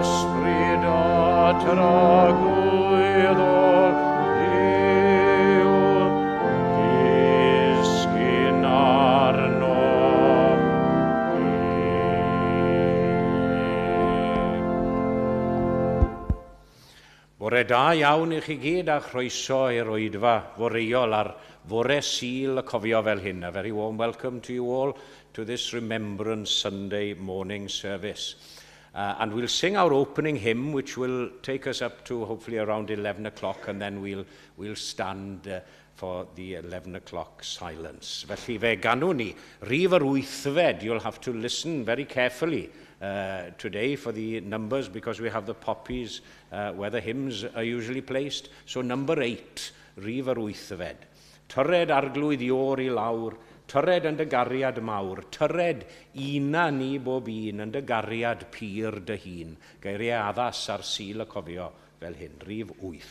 ysbryd o tragwydd o Dduw, disgyn arno ni. Bore da iawn i chi gyd a chroeso i'r oedfa foreol ar fore Sul y cofio fel hyn. A very warm welcome to you all to this Remembrance Sunday morning service. And we'll sing our opening hymn, which will take us up to hopefully around 11 o'clock, and then we'll stand for the 11 o'clock silence. Felly fe ganwn ni, rif yr wythfed, you'll have to listen very carefully today for the numbers, because we have the poppies where the hymns are usually placed. So number 8, rif yr wythfed. Tyred arglwydd i o'r i lawr, tyred yn dy gariad mawr, tyred una ni bob un yn dy gariad pyr dy hun. Geiriau addas ar Sul y cofio fel hyn, rif 8.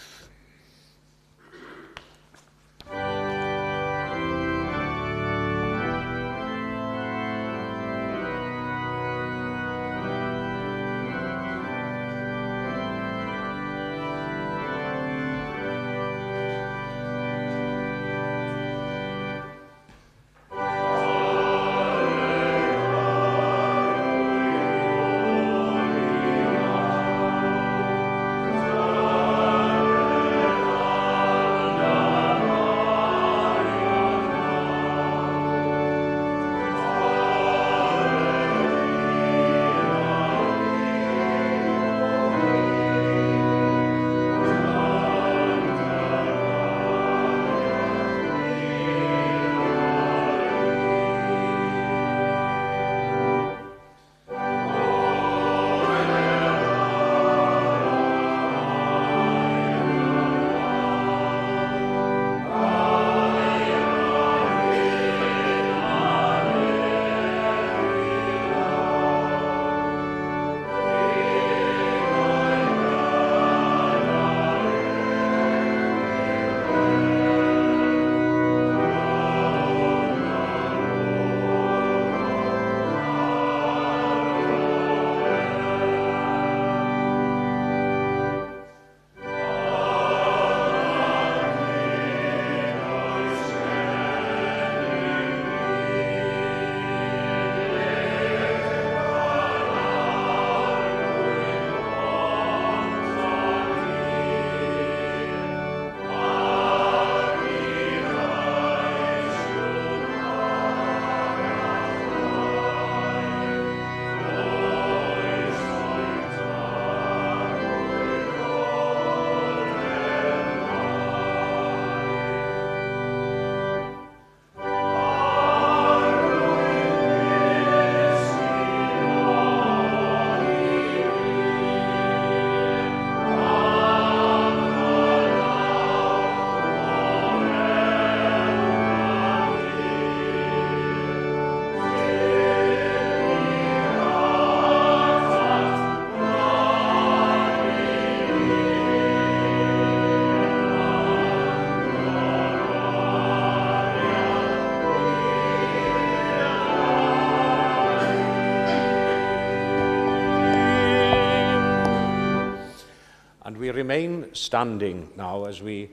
Remain standing now as we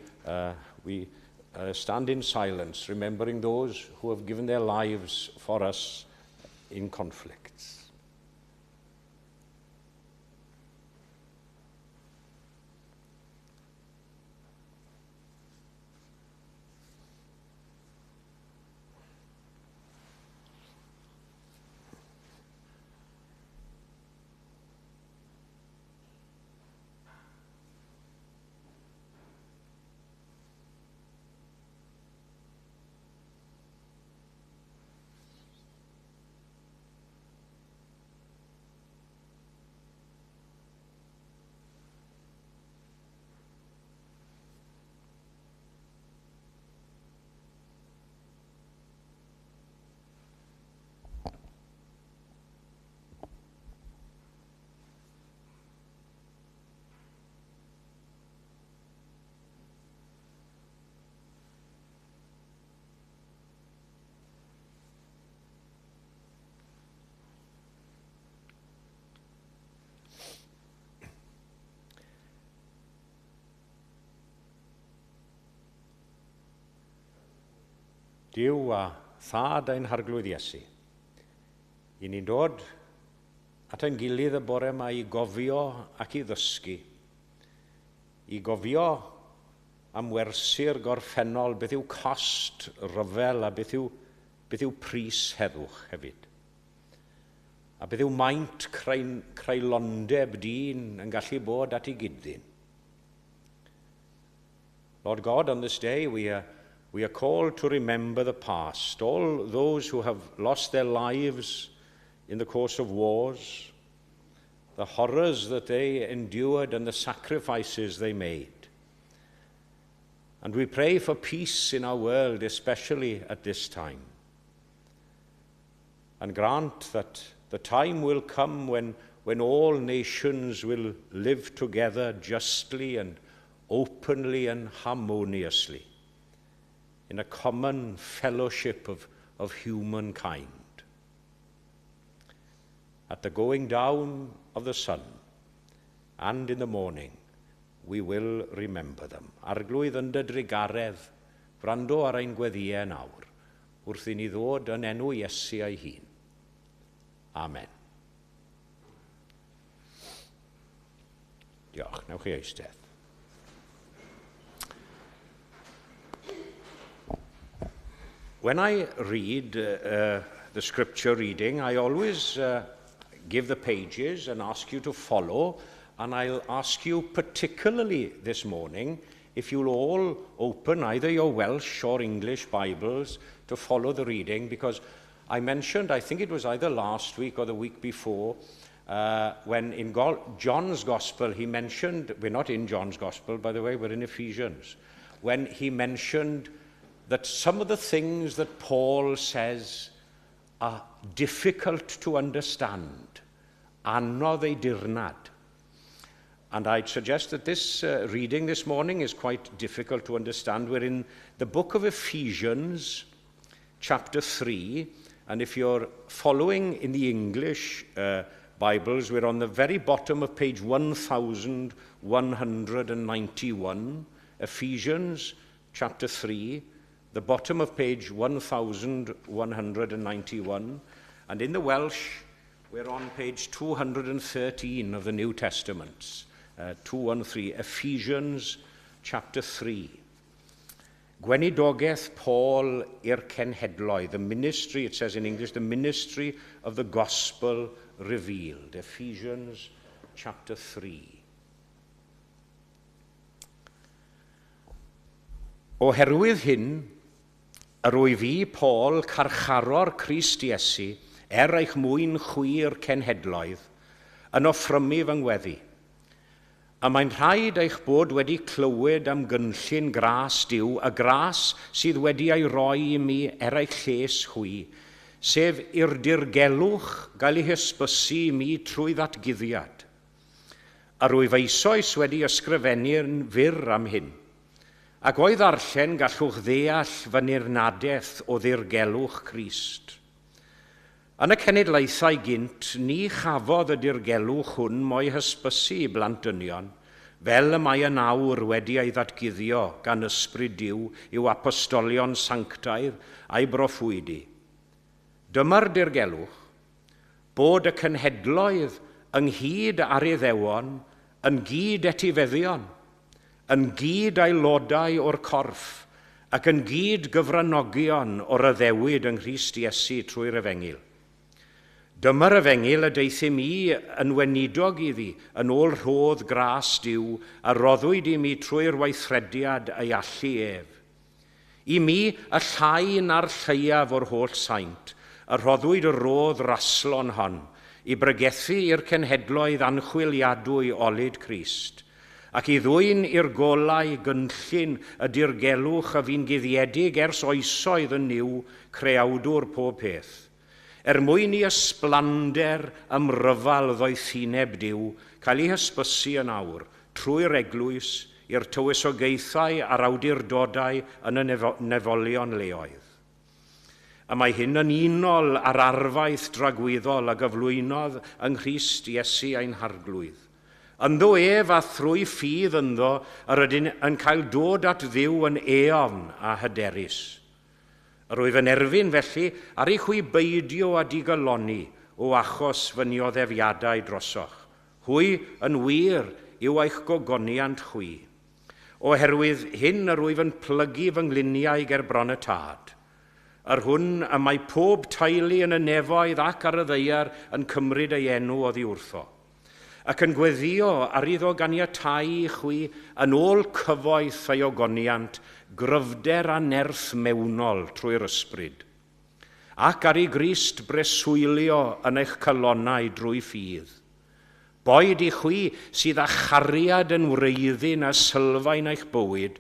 stand in silence, remembering those who have given their lives for us in conflicts. Duw a thad ein harglwydd Iesu. I ni'n dod at ein gilydd y bore yma i gofio ac i ddysgu. I gofio am wersi'r gorffennol, beth yw cost ryfel a beth yw pris heddwch hefyd. A beth yw maint creulondeb dyn yn gallu bod at ei gyddyn. Lord God, on this day we are called to remember the past, all those who have lost their lives in the course of wars, the horrors that they endured and the sacrifices they made. And we pray for peace in our world, especially at this time. And grant that the time will come when all nations will live together justly and openly and harmoniously in a common fellowship of humankind. At the going down of the sun and in the morning, we will remember them. Arglwydd yn dy drigaredd, wrando ar ein gweddiau nawr, wrth i ni ddod yn enw Iesu ei hun. Amen. Diolch, newch chi eistedd. When I read the scripture reading, I always give the pages and ask you to follow, and I'll ask you particularly this morning if you'll all open either your Welsh or English Bibles to follow the reading, because I mentioned, I think it was either last week or the week before, when in John's Gospel he mentioned, we're not in John's Gospel, by the way, we're in Ephesians, when he mentioned that some of the things that Paul says are difficult to understand, anodd ei dirnad. And I'd suggest that this reading this morning is quite difficult to understand. We're in the book of Ephesians, chapter 3, and if you're following in the English Bibles, we're on the very bottom of page 1191, Ephesians, chapter 3, the bottom of page 1191, and in the Welsh, we're on page 213 of the New Testament, 213, Ephesians chapter 3. Gweinidogeth Paul i'r cenhedloedd, the ministry, it says in English, the ministry of the gospel revealed, Ephesians chapter 3. Oherwydd hyn, yr wyf fi, Paul, carcharor Crist Iesu, eich mwyn chwir cenhedloedd, yn offrymu fy ngweddi. A mae'n rhaid eich bod wedi clywed am gynllun gras Duw, y gras sydd wedi ei roi i mi eich lles chwi, sef i'r dirgelwch gael ei hysbysu i mi trwy ddatguddiad. A rwyf eisoes wedi ysgrifennu'n fyr am hyn, ac o'i ddarllen gallwch ddeall fy nirnadaeth o ddirgelwch Crist. Yn y cenedlaethau gynt, ni chafodd y dirgelwch hwn mo'i hysbysu i blantynion, fel y mae y nawr wedi ei ddatguddio gan ysbryd Duw i'w apostolion sanctaidd a'i broffwydi. Dyma'r dirgelwch, bod y cenhedloedd ynghyd ar Iddewon yn gyd etifeddion, yn gyd aelodau o'r corff, ac yn gyd gyfranogion o'r addewid yng Nghrist Iesu trwy'r Efengil. Dyma'r Efengil y deithim i yn wenidog iddi yn ôl rhodd gras Duw a roddwyd i mi trwy'r weithrediad ei allu ef. I mi y llai na'r lleiaf o'r holl saint, a roddwyd y rodd raslon hon, i bregethu i'r cenhedloedd anchwiliadwy olyd Crist, ac i ddwyn i'r golau gynllun y dirgelwch a fi'n guddiedig ers oesoedd yn niw creawdwr pob peth. Mwyn i ysblander ymryfal ddoethineb Duw, cael ei hysbysu yn awr, trwy'r eglwys i'r tywysogaethau a'r awdurdodau yn y nefolion leoedd. A mae hyn yn unol ar arfaith dragwyddol a gyflwynodd yng Nghrist Iesu ein harglwydd. Ynddo ef a thrwy ffydd ynddo yr ydyn yn cael dod at Dduw yn eofn a hyderus. Rwyf yn erfyn felly ar ei chwi beidio a digoloni o achos fy nioddefiadau drosoch. Hwy yn wir yw eich gogoniant chwi. Oherwydd hyn yr rwyf yn plygu fy ngliniau ger bron y tad. Ar hwn y mae pob teulu yn y nefoedd ac ar y ddeiar yn cymryd ei enw oddi wrtho. Ac yn gweddio ar iddo ganiatáu i chwi yn ôl cyfoeth ei ogoniant, gryfder a nerth mewnol trwy'r ysbryd. Ac ar ei Grist breswylio yn eich cylonau drwy ffydd. Boed i chwi sydd â chariad yn wreiddyn a sylfaen eich bywyd,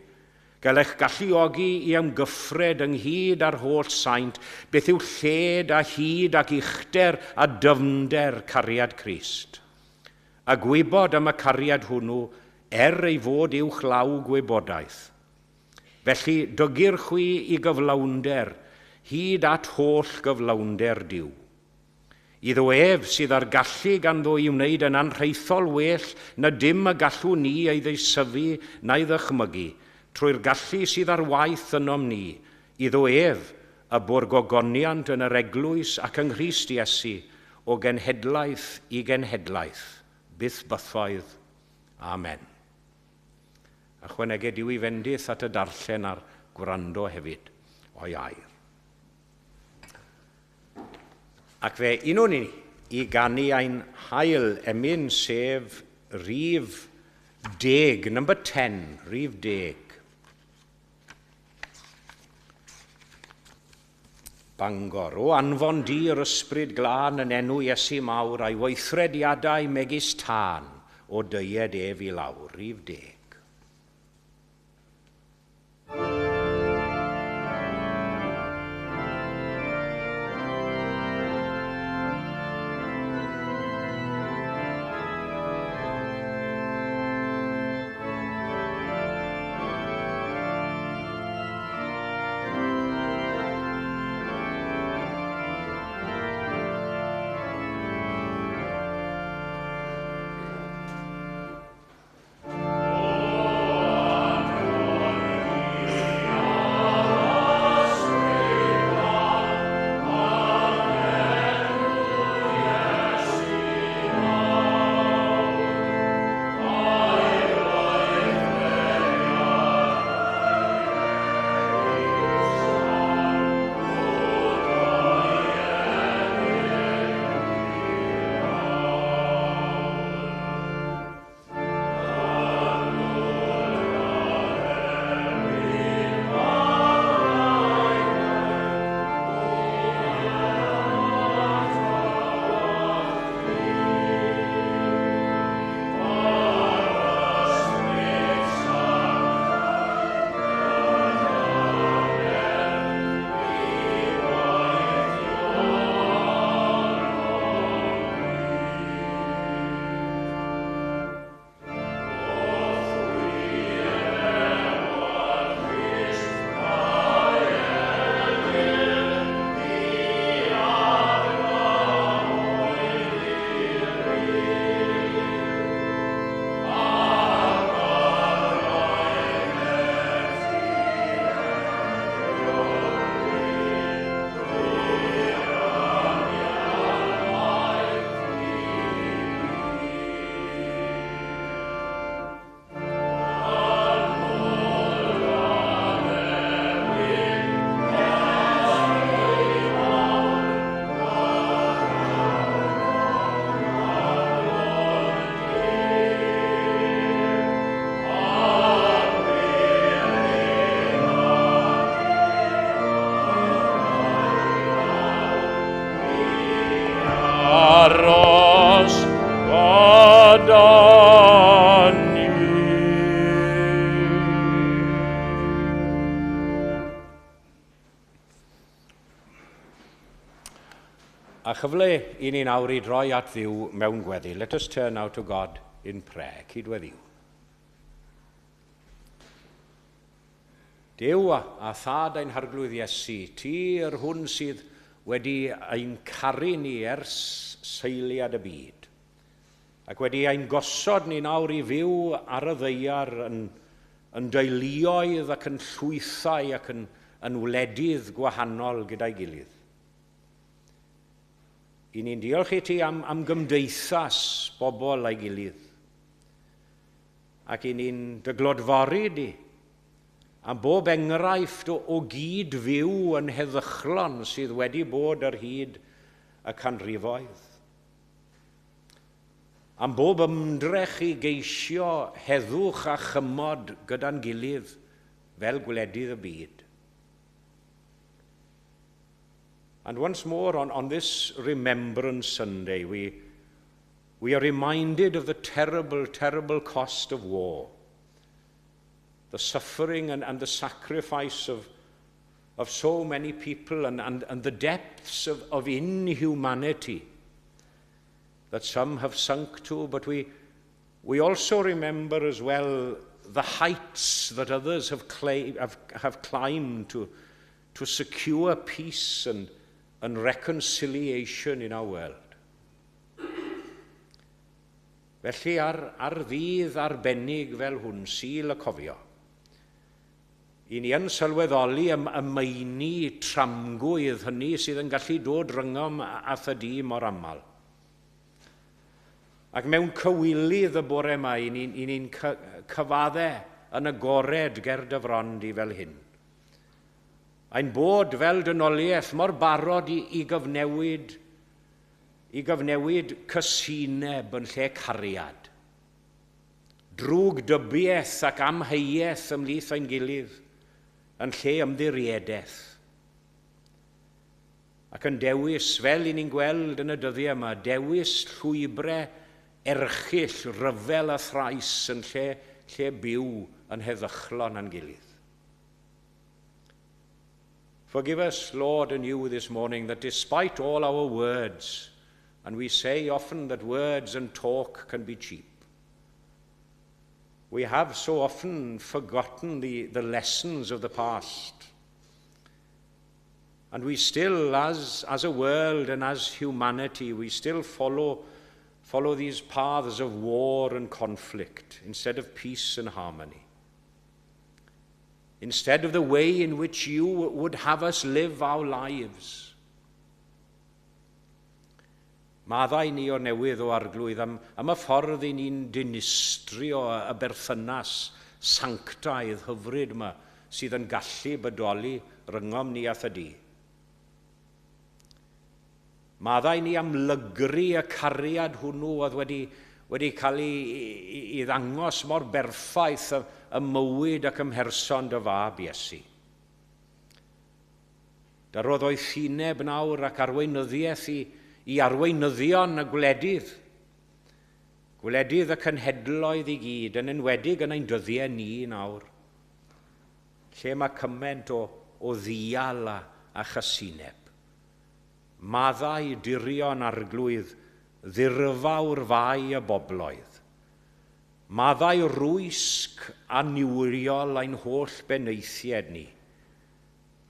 gael eich galluogi i ymgyffred ynghyd ar holl saint, beth yw lled a hyd ac uchder a dyfnder cariad Crist. A gwybod am y cariad hwnnw ei fod uwch law gwybodaeth. Felly dygir chwi i gyflawnder, hyd at holl gyflawnder diw. Iddo ef sydd ar gallu ganddo i wneud yn anrheithol well na dim y gallw ni ei ddeisyfu na'i ddychmygu, trwy'r gallu sydd ar waith ynom ni, iddo ef y bwr gogoniant yn yr Eglwys ac yng Nghrist Iesu o genhedlaeth i genhedlaeth, byth bythoedd. Amen. Ychwaneged yw i fendith at y darllen a'r gwrando hefyd o'i air. Ac fe unwn ni i ganu ein hael emyn sef rhif 10, number 10, rhif 10. Bangor, o anfon di yr ysbryd glân yn enw Iesu mawr a'i weithrediadau megis tân o deied ef i lawr, rhif 10. A chyfle i ni nawr i droi at ddiw mewn gweddi. Let us turn now to God in prayer. Cydweddiw. Duw a thad ein harglwydd Iesu, ti yr hwn sydd wedi ein caru ni ers seiliad y byd, ac wedi ein gosod ni nawr i fyw ar y ddeiar yn deuluoedd ac yn llwythau ac yn yn wledydd gwahanol gyda'i gilydd. I ni'n diolch i ti am gymdeithas bobl a'i gilydd. Ac i ni'n dy glodfori di am bob enghraifft o gyd fyw yn heddychlon sydd wedi bod ar hyd y canrifoedd. Am bob ymdrech i geisio heddwch a chymod gyda'n gilydd fel gwledydd y byd. And once more, on this Remembrance Sunday, we are reminded of the terrible, terrible cost of war, the suffering and the sacrifice of so many people and the depths of inhumanity that some have sunk to, but we also remember as well the heights that others have climbed to secure peace and reconciliation in our world. Felly ar ddydd arbennig fel hwn, Sul y Cofio, i ni yn sylweddoli y meini tramgwydd hynny sydd yn gallu dod ryngom a thydi mor aml. Ac mewn cywilydd y bore yma, i ni'n cyfaddau yn agored ger dyfrondi fel hyn. Ein bod fel dynoliaeth mor barod i gyfnewid cysineb yn lle cariad. Drwg dybiaeth ac amheuaeth ymhlith ein gilydd yn lle ymddiriedeth. Ac yn dewis, fel i ni'n gweld yn y dyddiau yma, dewis llwybrau erchyll, ryfel a thrais yn lle byw yn heddychlon yn gilydd. Forgive us, Lord, and you this morning, that despite all our words, and we say often that words and talk can be cheap, we have so often forgotten the lessons of the past. And we still, as a world and as humanity, we still follow these paths of war and conflict instead of peace and harmony. Instead of the way in which you would have us live our lives. Maddau ni o newydd o arglwydd am y ffordd i ni'n dinistrio y berthynas sanctaidd hyfryd yma sydd yn gallu bodoli ryngom ni a thydi. Maddau ni am lygru y cariad hwnnw oedd wedi cael ei ddangos mor berffaith y mywyd ac ymherson dy fab Iesu. Darodd o'i thineb nawr ac arweinyddiaeth i arweinyddion y gwledydd. Gwledydd y cenhedloedd i gyd, yn enwedig yn ein dyddiau ni nawr. Lle mae cymaint o ddial a chasineb. Maddau dirion arglwydd, ddirfawr fai y bobloedd. Maddau rwysg a niwriol ein holl beneithiad ni.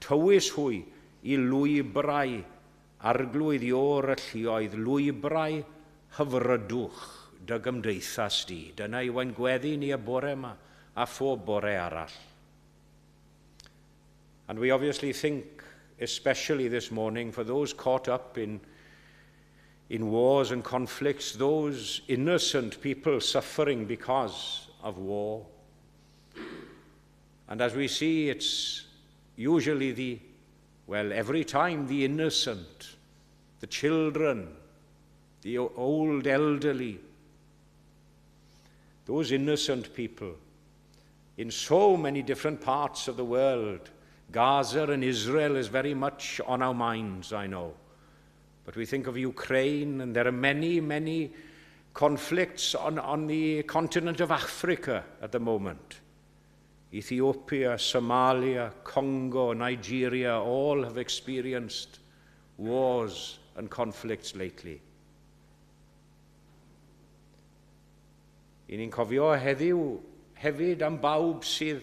Tywys hwy i lwybrau arglwydd i o'r y lluoedd, lwybrau hyfrydwch dy gymdeithas di. Dyna i wain gweddi ni y bore yma a phob bore arall. And we obviously think, especially this morning, for those caught up in wars and conflicts, those innocent people suffering because of war. And as we see, it's usually every time the innocent, the children, the old elderly, those innocent people in so many different parts of the world. Gaza and Israel is very much on our minds, I know. But we think of Ukraine, and there are many, many conflicts on the continent of Africa at the moment. Ethiopia, Somalia, Congo, Nigeria, all have experienced wars and conflicts lately. I ni'n cofio heddiw hefyd am bawb sydd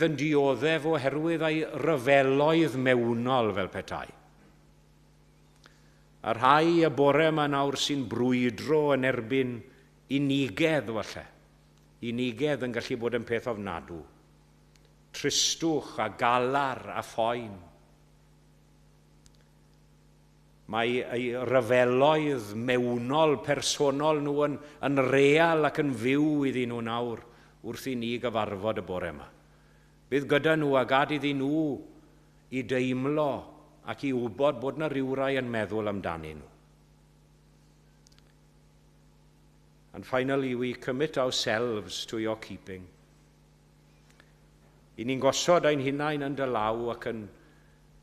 yn dioddef oherwydd ei ryfeloedd mewnol fel petai. A rhai y bore yma nawr sy'n brwydro yn erbyn unigedd falle. Unigedd yn gallu bod yn peth ofnadw. tristwch a galar a phoen. Mae ei ryfeloedd mewnol, personol nhw yn real ac yn fyw iddyn nhw nawr wrth i ni gyfarfod y bore yma. Bydd gyda nhw a gad iddyn nhw i deimlo ac i wybod bod yna ryw rai yn meddwl amdanyn nhw. And finally, we commit ourselves to your keeping. I ni'n gosod ein hunain yn dy law ac yn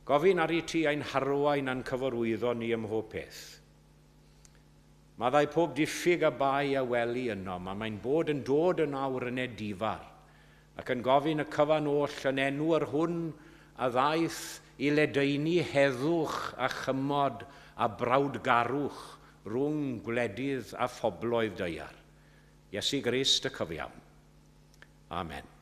gofyn ar i ti ein harwain a'n cyfarwyddo ni ym mhob peth. Maddau pob diffyg a bai a weli yno, mae'n bod yn dod yn awr yn edifar ac yn gofyn y cyfan oll yn enw ar hwn a ddaeth i ledaenu heddwch a chymod a brawdgarwch rhwng gwledydd a phobloedd deiar. Iesu Grist y cyfiawn. Amen.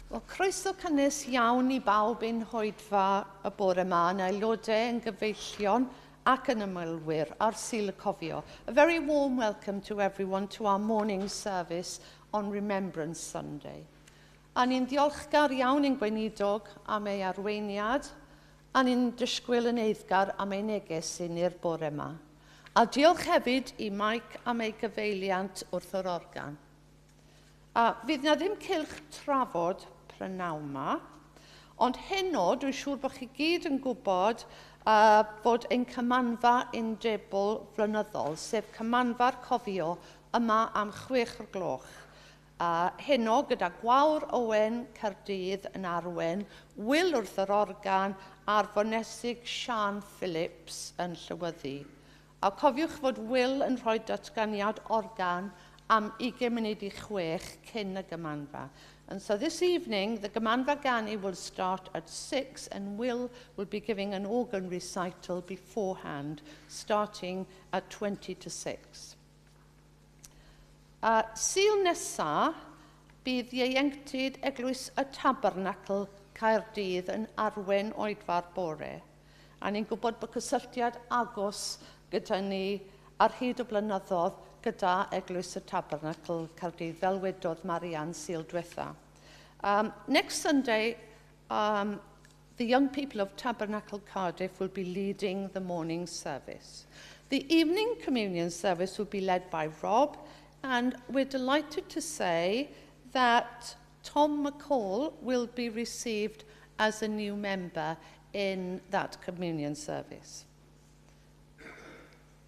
Wel, croeso cynnes iawn i bawb ein hoedfa y bore yma yn aelodau yn gyfeillion ac yn ymwelwyr ar Sul y Cofio. A very warm welcome to everyone to our morning service on Remembrance Sunday. A ni'n ddiolchgar iawn ein gweinidog am ei arweiniad, a ni'n disgwyl yn eiddgar am ei neges sy'n i'r bore yma. A diolch hefyd i Mike am ei gyfeiliant wrth yr organ. A fydd na ddim cylch trafod prynawn yma, ond heno dwi'n siŵr bod chi gyd yn gwybod fod ein cymanfa undebol flynyddol, sef cymanfa'r cofio yma am 6 o'r gloch. Heno gyda Gwawr Owen Caerdydd yn arwen, Will wrth yr organ a'r fonesig Sian Phillips yn llywyddu. A cofiwch fod Will yn rhoi datganiad organ am 20 munud i 6 cyn y gymanfa. And so this evening, the gymanfa gani will start at 6 and Will be giving an organ recital beforehand, starting at 20 to 6. Sul nesa, bydd ieuenctid Eglwys y Tabernacl Caerdydd yn arwen oedfa'r bore. A ni'n gwybod bod cysylltiad agos gyda ni ar hyd o blynyddoedd gyda Eglwys y Tabernacl Caerdydd, fel wedodd Marianne Sul diwetha. Next Sunday, the young people of Tabernacle Cardiff will be leading the morning service. The evening communion service will be led by Rob, and we're delighted to say that Tom McCall will be received as a new member in that communion service.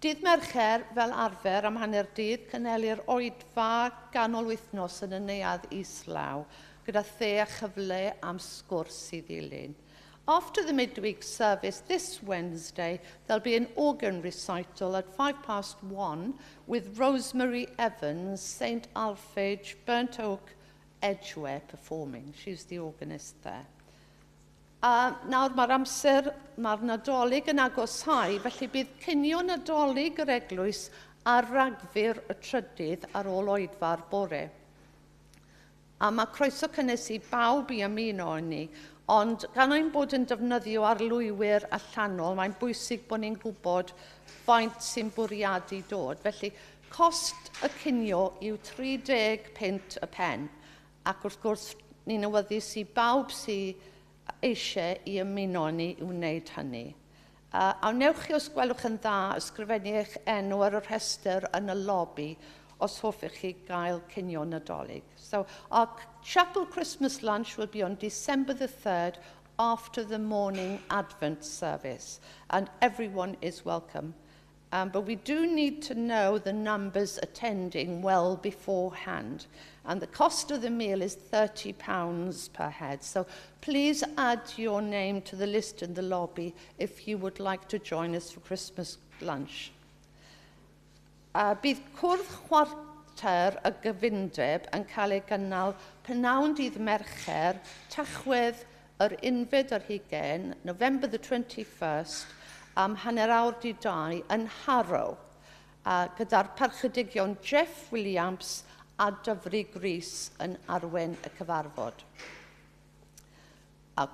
Dydd Mercher, fel arfer am hanner dydd, cynelir oedfa ganol wythnos yn y neuadd islaw, gyda the a chyfle am sgwrs i ddilyn. After the midweek service this Wednesday, there'll be an organ recital at 1:05 with Rosemary Evans, St Alphege, Burnt Oak, Edgware performing. She's the organist there. Nawr mae'r amser, mae'r Nadolig yn agosau, felly bydd cinio Nadolig yr Eglwys ar ragfyr y trydydd ar ôl oedfa'r bore. A mae croeso cynnes i bawb i ymuno â ni, ond gan ein bod yn defnyddio arlwywyr allanol, mae'n bwysig bod ni'n gwybod faint sy'n bwriadu dod. Felly, cost y cinio yw 30 pint y pen, ac wrth gwrs ni'n awyddus i bawb sy'n eisiau i ymuno ni i wneud hynny. Awnewch chi os gwelwch yn dda, ysgrifennu eich enw ar y rhestr yn y lobby os hoffech chi gael cinio Nadolig. So our chapel Christmas lunch will be on December the 3rd after the morning Advent service, and everyone is welcome. But we do need to know the numbers attending well beforehand. And the cost of the meal is £30 per head. So please add your name to the list in the lobby if you would like to join us for Christmas lunch. Bydd cwrdd chwarter y gyfundeb yn cael ei gynnal pnawn dydd Mercher, Tachwedd yr 11 ar 20, November the 21st, am hanner awr di 2 yn Harrow, gyda'r parchedigion Jeff Williams a Dyfri Gris yn arwen y cyfarfod.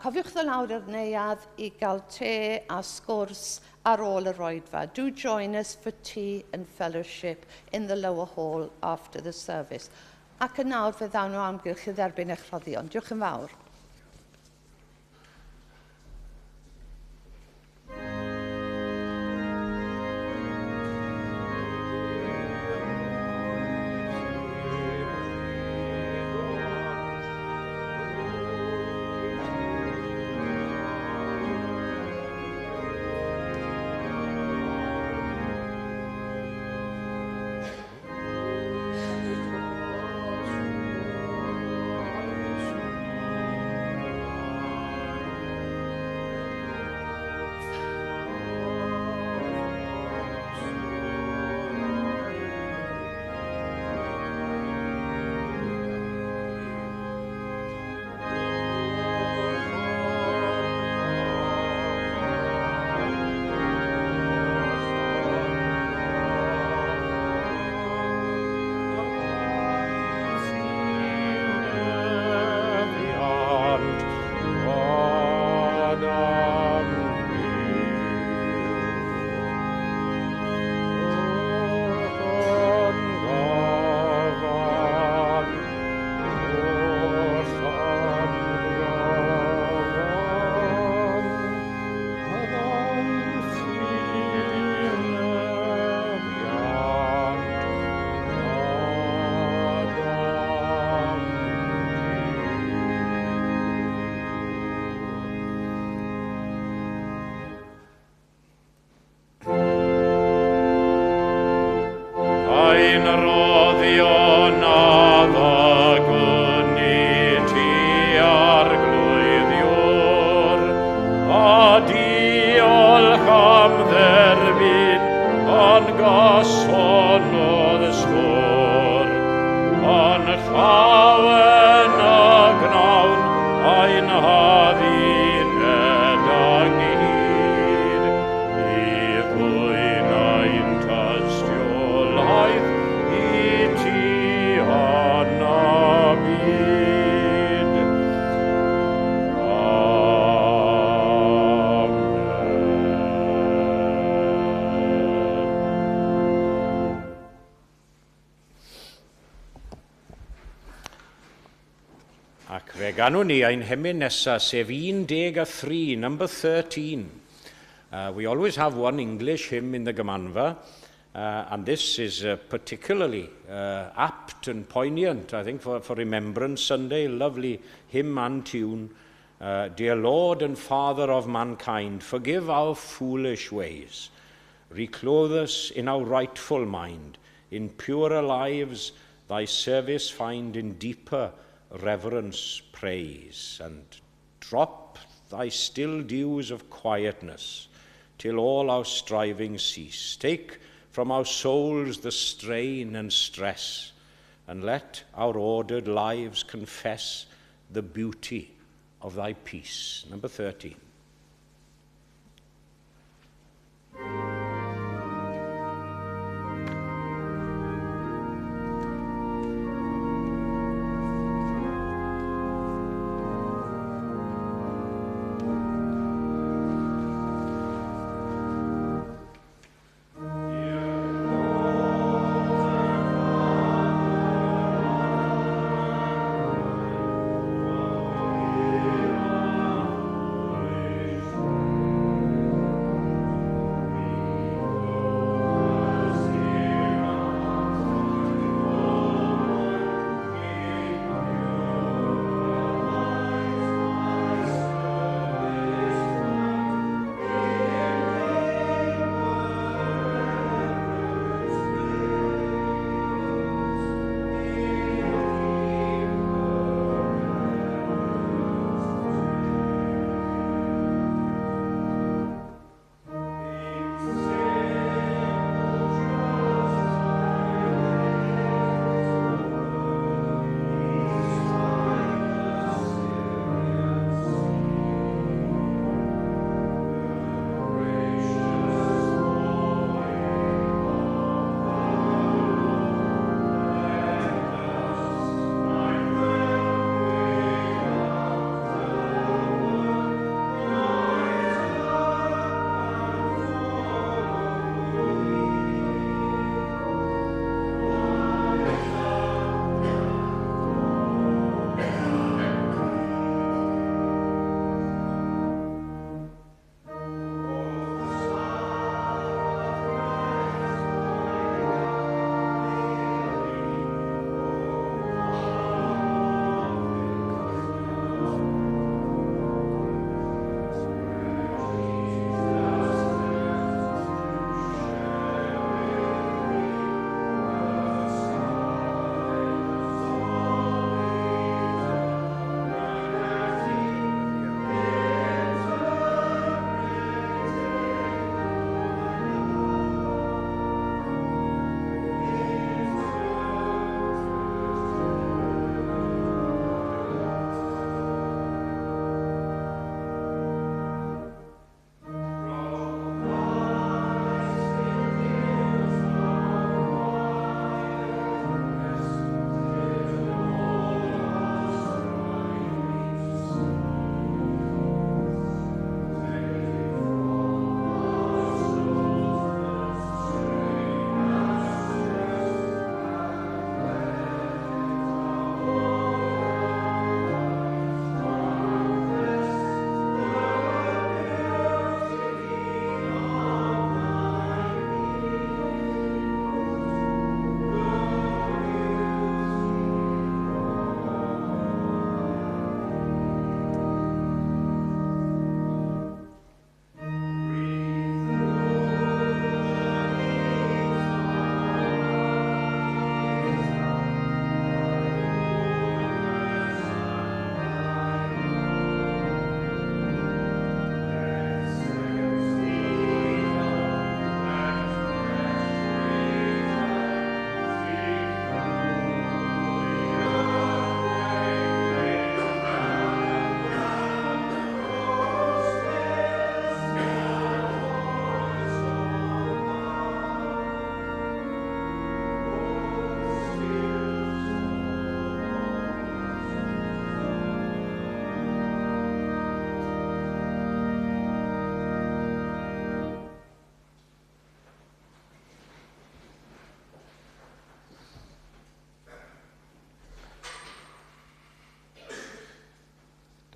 Cofiwch ddod lawr i'r neuadd i gael te a sgwrs ar ôl yr oedfa. Do join us for tea and fellowship in the lower hall after the service. Ac yn nawr fe ddawn nhw amgylch i dderbyn eich rhoddion. Diolch yn fawr. Fe ganwn ni ein hymyn nesaf, sef 13, number 13. We always have one English hymn in the Gymanfa, and this is particularly apt and poignant, I think, for Remembrance Sunday. Lovely hymn and tune. Dear Lord and Father of mankind, forgive our foolish ways. Reclothe us in our rightful mind. In purer lives, thy service find in deeper reverence praise. And drop thy still dews of quietness, till all our striving cease. Take from our souls the strain and stress, and let our ordered lives confess the beauty of thy peace. Number 13.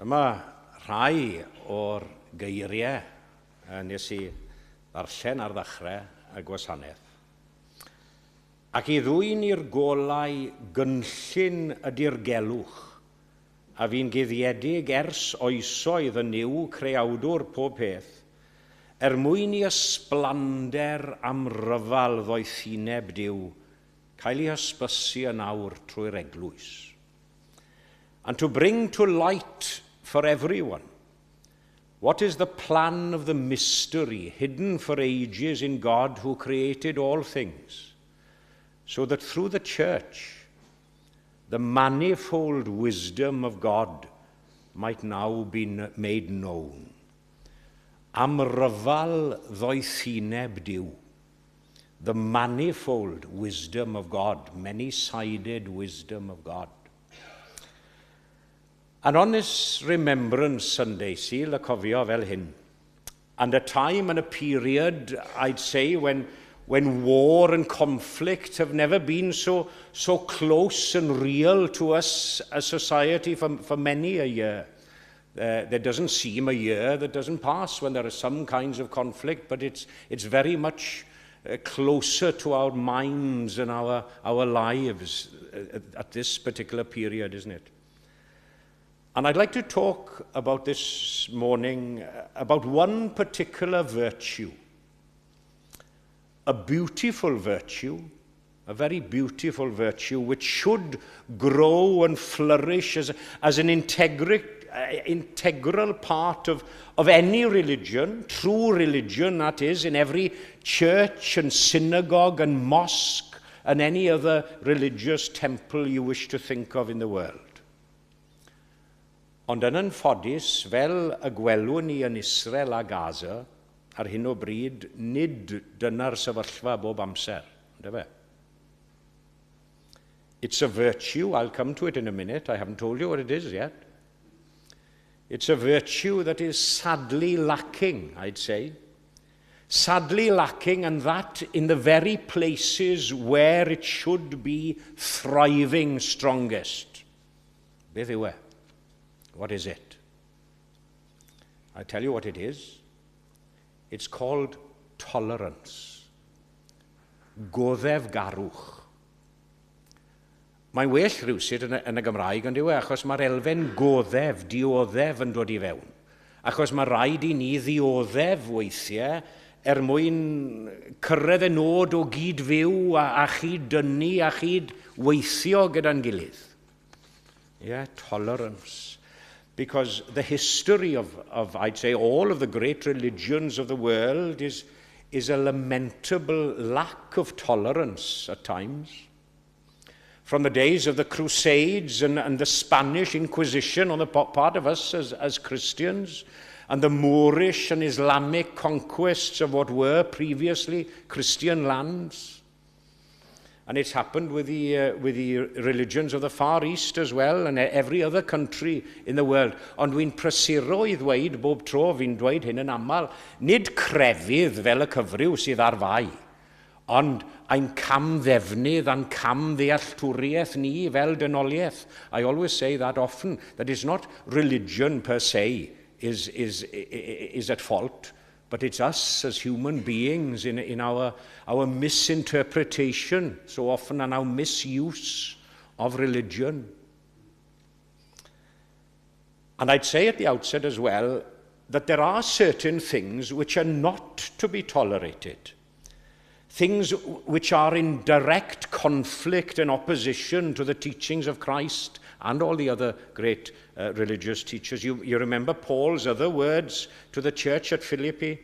Dyma rhai o'r geiriau nes I ddarllen ar ddechrau y gwasanaeth. Ac I ddwyn i'r golau gynllun y dirgelwch, a fi'n guddiedig ers oesoedd y niw creawdwr pob peth, mwyn I ysblander am ryfal ddoethineb Duw, cael I hysbysu yn awr trwy'r eglwys. And to bring to light for everyone what is the plan of the mystery hidden for ages in God who created all things, so that through the church the manifold wisdom of God might now be made known. Am ryfal ddoethineb Duw, the manifold wisdom of God, many-sided wisdom of God. And on this Remembrance Sunday, sy'n cofio fel hyn, and a time and a period, I'd say, when war and conflict have never been so close and real to us as society for many a year. There doesn't seem a year that doesn't pass when there are some kinds of conflict, but it's very much closer to our minds and our lives at this particular period, isn't it? And I'd like to talk about this morning about one particular virtue, a beautiful virtue, a very beautiful virtue which should grow and flourish as an integral part of any religion, true religion that is, in every church and synagogue and mosque and any other religious temple you wish to think of in the world. Ond yn anffodus, fel y gwelwn ni yn Israel a Gaza, ar hyn o bryd, nid dyna'r sefyllfa bob amser. It's a virtue, I'll come to it in a minute, I haven't told you what it is yet. It's a virtue that is sadly lacking, I'd say. Sadly lacking, and that in the very places where it should be thriving strongest. Beth yw e? What is it? I tell you what it is. It's called tolerance. Goddef garwch. Mae'n well rhywsyd yn y Gymraeg yn diwy, achos mae'r elfen goddef, dioddef yn dod I fewn. Achos mae rhaid I ni ddioddef weithiau mwyn cyrraedd y nod o gyd fyw a chyd dynnu a chyd weithio gyda'n gilydd. Yeah, tolerance. Because the history of, I'd say, all of the great religions of the world is a lamentable lack of tolerance at times. From the days of the Crusades and the Spanish Inquisition on the part of us as Christians, and the Moorish and Islamic conquests of what were previously Christian lands. And it's happened with the religions of the Far East as well, and every other country in the world. Ond dwi'n prysuro I ddweud bob tro fi'n dweud hyn yn aml, nid crefydd fel y cyfryw sydd ar fai, ond ein camddefnydd a'n camddealltwriaeth ni fel dynoliaeth. I always say that often, that it's not religion per se is at fault, but it's us as human beings in our misinterpretation so often and our misuse of religion. And I'd say at the outset as well that there are certain things which are not to be tolerated. Things which are in direct conflict and opposition to the teachings of Christ and all the other great religious teachers. You remember Paul's other words to the church at Philippi?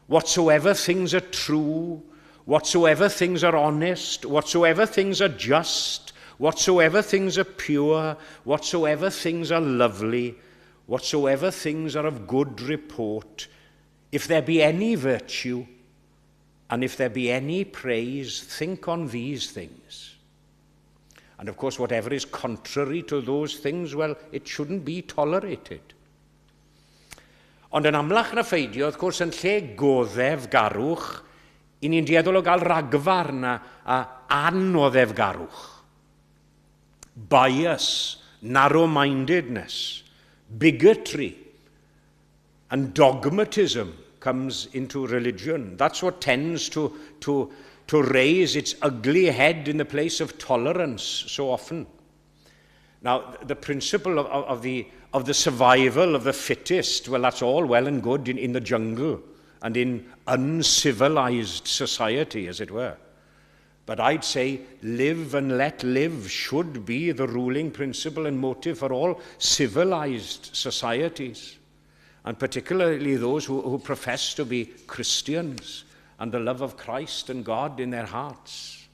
Whatsoever things are true, whatsoever things are honest, whatsoever things are just, whatsoever things are pure, whatsoever things are lovely, whatsoever things are of good report, if there be any virtue, and if there be any praise, think on these things. And of course, whatever is contrary to those things, well, it shouldn't be tolerated. Ond yn amlach na pheidio, wrth gwrs, yn lle goddef garwch, I ni'n dueddol o gael ragfarn a anoddef garwch. Bias, narrow-mindedness, bigotry and dogmatism comes into religion. That's what tends to raise its ugly head in the place of tolerance so often. Now, the principle of the survival of the fittest, well, that's all well and good in the jungle and in uncivilized society, as it were. But I'd say live and let live should be the ruling principle and motive for all civilized societies, and particularly those who profess to be Christians and the love of Christ and God in their hearts.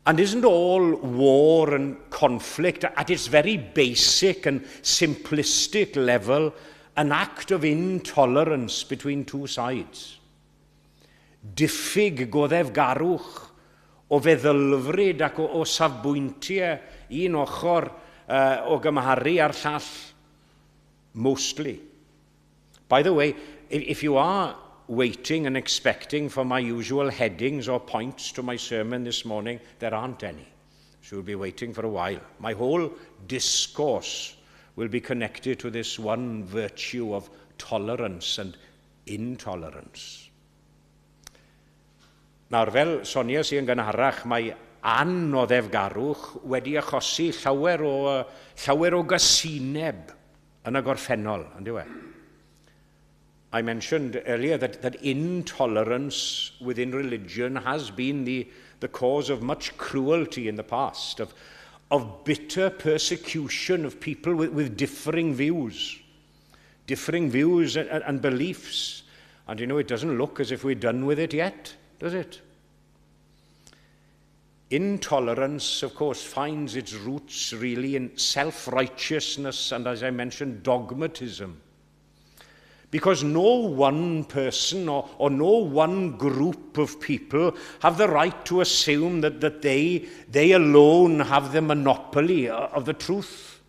And isn't all war and conflict at its very basic and simplistic level an act of intolerance between two sides? Diffyg goddefgarwch o feddylfryd ac o safbwyntiau un ochr o gymharu ar llall, mostly. By the way, if you are waiting and expecting for my usual headings or points to my sermon this morning, there aren't any. So you'll be waiting for a while. My whole discourse will be connected to this one virtue of tolerance and intolerance. Nawr, fel sonia sy'n gynharach, mae anoddefgarwch wedi achosi llawer o gasineb yn y gorffennol, ynddo e? I mentioned earlier that intolerance within religion has been the cause of much cruelty in the past, of bitter persecution of people with differing views and beliefs. And you know, it doesn't look as if we're done with it yet, does it? Intolerance, of course, finds its roots really in self-righteousness and, as I mentioned, dogmatism. Because no one person or no one group of people have the right to assume that they alone have the monopoly of the truth,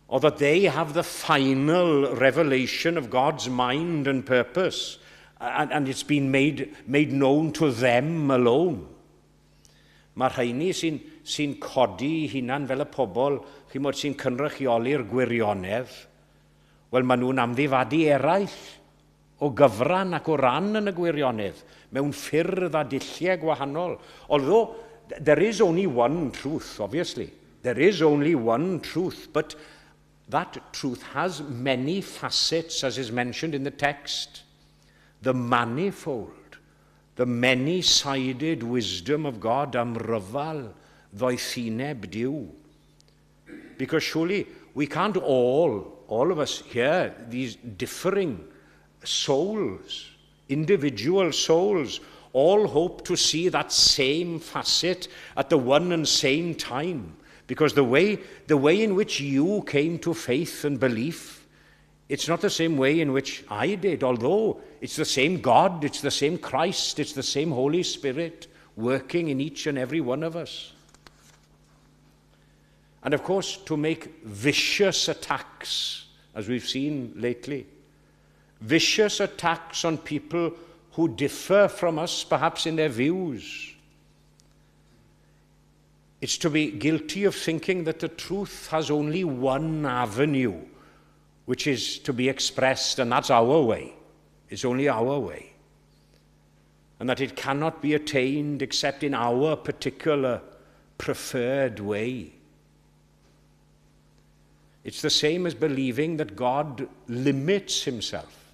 or that they have the final revelation of God's mind and purpose, and it's been made known to them alone. Mae rhaini sy'n codi hunan fel y pobl, chymod sy'n cynrychioli'r gwirionedd, wel, maen nhw'n amddifadu eraill o gyfran ac o ran yn y gwirionedd, mewn ffyrdd a dulliau gwahanol. Although there is only one truth, obviously. There is only one truth, but that truth has many facets, as is mentioned in the text. The manifold, the many-sided wisdom of God am ryfal ddoethineb Duw. Because surely we can't all of us here, these differing souls, individual souls, all hope to see that same facet at the one and same time. Because the way in which you came to faith and belief, it's not the same way in which I did, although it's the same God, it's the same Christ, it's the same Holy Spirit working in each and every one of us. And of course, to make vicious attacks, as we've seen lately, vicious attacks on people who differ from us, perhaps in their views. It's to be guilty of thinking that the truth has only one avenue, which is to be expressed, and that's our way. It's only our way. And that it cannot be attained except in our particular preferred way. It's the same as believing that God limits himself,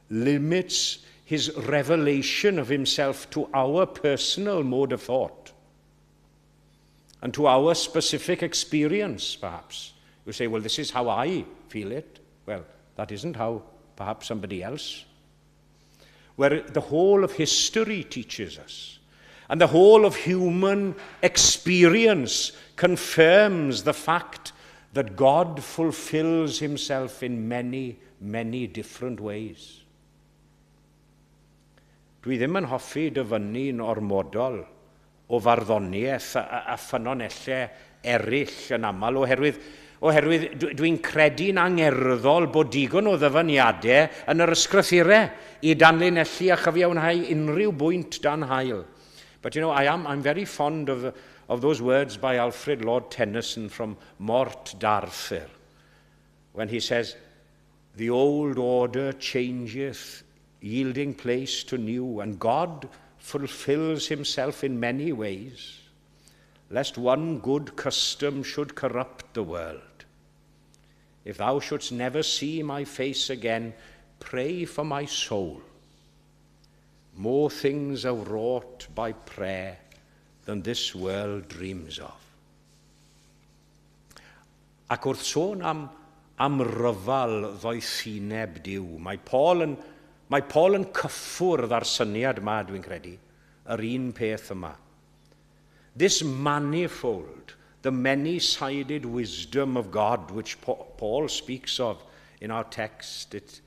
limits his revelation of himself to our personal mode of thought and to our specific experience, perhaps. You say, well, this is how I feel it. Well, that isn't how perhaps somebody else. Where the whole of history teaches us, and the whole of human experience confirms the fact that God fulfills himself in many, many different ways. Dwi ddim yn hoffi dyfynnu'n ormodol o farddoniaeth a ffynonellau eraill yn aml, oherwydd dwi'n credu'n angerddol bod digon o ddyfyniadau yn yr ysgrythurau I danlinellu a chyfiawnhau unrhyw bwynt dan hael. But you know, I'm very fond of those words by Alfred Lord Tennyson from Mort d'Arthur. when he says, "The old order changeth, yielding place to new, and God fulfills himself in many ways, lest one good custom should corrupt the world. If thou shouldst never see my face again, pray for my soul. More things are wrought by prayer than this world dreams of." Ac wrth sôn am ryfal ddoethineb Duw, mae Paul yn cyffwrdd ar syniad yma, dwi'n credu, yr un peth yma. This manifold, the many-sided wisdom of God, which Paul speaks of in our text, it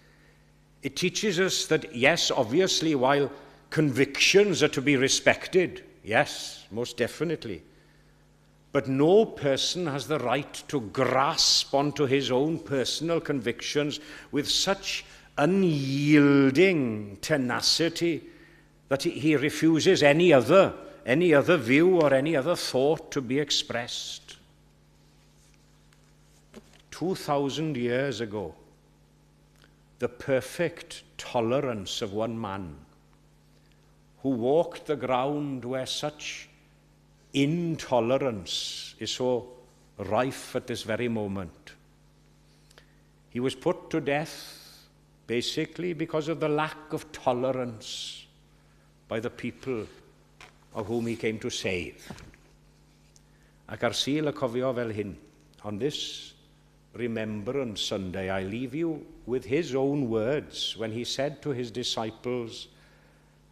teaches us that, yes, obviously, while convictions are to be respected, yes, most definitely, but no person has the right to grasp onto his own personal convictions with such unyielding tenacity that he refuses any other view or any other thought to be expressed. 2,000 years ago, the perfect tolerance of one man who walked the ground where such intolerance is so rife at this very moment. He was put to death basically because of the lack of tolerance by the people of whom he came to save. Ac ar Sul y cofio fel hyn, on this Remembrance Sunday, I leave you with his own words when he said to his disciples,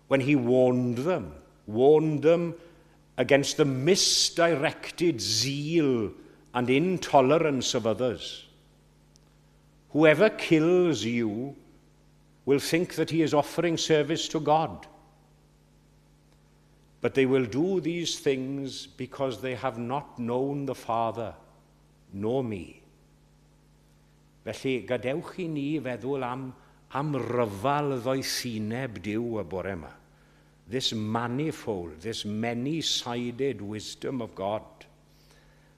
when he warned them against the misdirected zeal and intolerance of others. Whoever kills you will think that he is offering service to God. But they will do these things because they have not known the Father, nor me. Felly, gadewch I ni feddwl am ryfal ddoethineb Duw y bore yma. This manifold, this many-sided wisdom of God.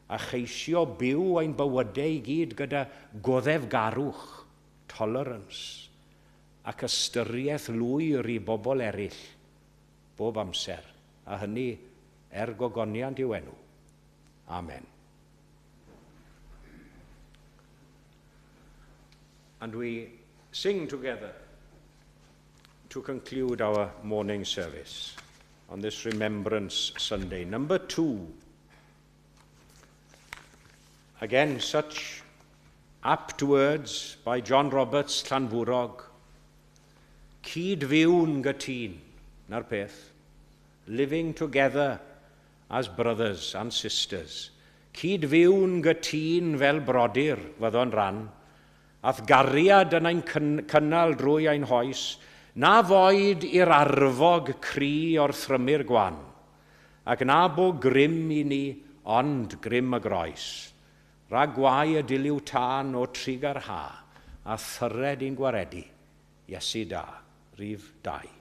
A cheisio byw ein bywydau I gyd gyda goddefgarwch, tolerance, ac ystyriaeth lwyr I bobl eraill, bob amser, a hynny gogoniant i'w enw. Amen. And we sing together to conclude our morning service on this Remembrance Sunday. Number 2. Again, such apt words by John Roberts Llanfwrog. Cyd-fiwn gytun, na'r peth. Living together as brothers and sisters. Cyd-fiwn gytun fel brodyr, fyddwn ran. Ath gariad yn ein cynnal drwy ein hoes, na foed i'r arfog cri o'r thrymu'r gwan, ac na bo grym I ni, ond grym y groes. Rhag gwau y diliw tân o trigar ha, a thyred i'n gwaredu, Iesu da, rhif 2.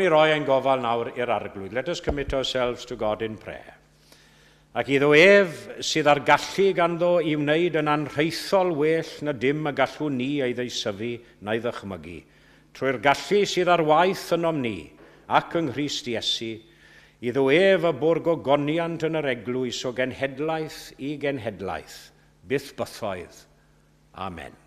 ni roi ein gofal nawr i'r arglwydd. Let us commit ourselves to God in prayer. Ac iddo ef sydd ar gallu ganddo i wneud yn anrheithol well na dim y gallwn ni ei ddeisyfu na'i ddychmygu. Trwy'r gallu sydd ar waith ynom ni ac yng Nghrist Iesu, iddo ef y bwrg o goniant yn yr eglwys o genhedlaeth i genhedlaeth, byth bythoedd. Amen.